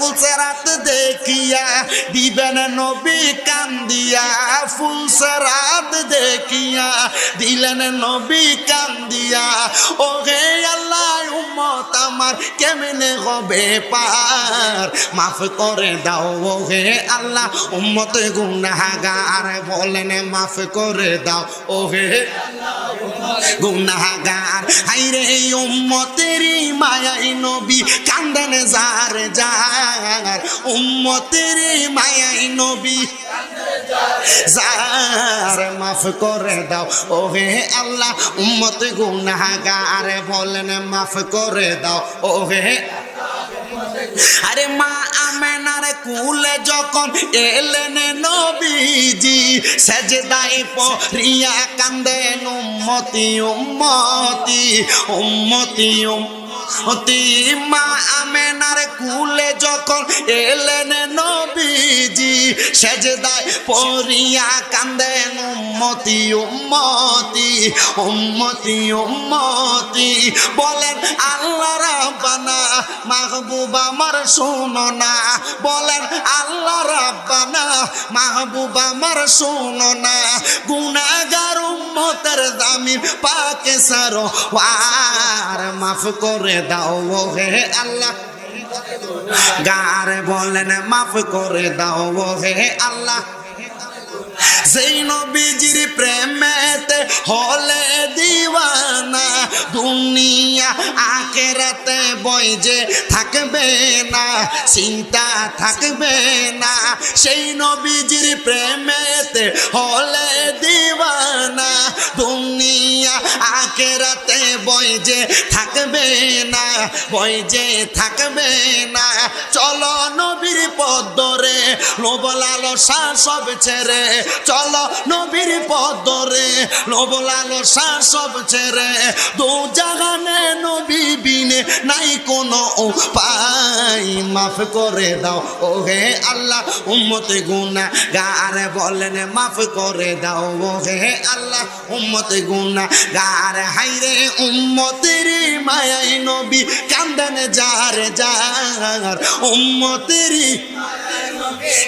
ফুলসেরাত দেখিয়া দিবেন নবী কান্দিয়া ফুলসেরাত দেখিয়া দিলেন নবী কান্দিয়া ও হে আল্লাহ উম্মত আমার কেমনে হবে পার মাফ করে দাও ও হে আল্লাহ উম্মত গুনাহগার বলেন মাফ করে দাও ও হে গুনাহগার হায়রে উম্মতেরই মায়াই নবী কান্দেন যার যার উম্মতেরই মায়াই নবী যার মাফ করে দাও ও হে আল্লাহ উম্মত গুনাহগার বলেন মাফ করে দাও ও হে আরে মা আমেনার কুলে যখন এলেন নবীজি সেজদায় পড়িয়া কান্দেন উম্মতি উম্মতি উম্মতি উম্মতি মা আমেনার কুলে যখন এলেন নবীজি সেজদায় পড়িয়া কান্দেন উম্মতি উম্মতি উম্মতি উম্মতি বলেন আল্লাহ রাব্বানা মাহবুব আমার শোনো না বলেন আল্লাহ রাব্বানা মাহবুব আমার শোনো না গুনাহগার উম্মতের জামিন পাকে সারওয়ার মাফ করে দাও ও হে আল্লাহ গার বলেন মাফ করে দাও ও হে আল্লাহ যেই নবীজির প্রেমেতে হলে দিওয়ানা দুনিয়া আখিরাতে বই যে থাকবে না চিন্তা থাকবে না সেই নবীজির প্রেমেতে হলে দিওয়ানা দুনিয়া আখিরাতে বই যে থাকবে না বই যে থাকবে না চলো নবীর পথ ধরে লোভ লালসা সব ছেড়ে চলো নবীর পথ ধরে লোভ লালসা সব ছেড়ে দু জাহানে নবী বিনে নাই কোনো উপায় মাফ করে দাও ও হে আল্লাহ উম্মত গুনাহগার বলেন মাফ করে দাও ও হে আল্লাহ উম্মত গুনাহগার হায়রে উম্মতের মায়াই নবী কান্দেন যার যার উম্মতের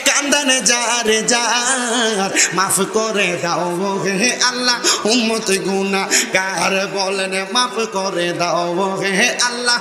কান্দেন যার যার মাফ করে দাও ও হে আল্লাহ উম্মত গুনাহগার বলেন মাফ করে দাও ও হে আল্লাহ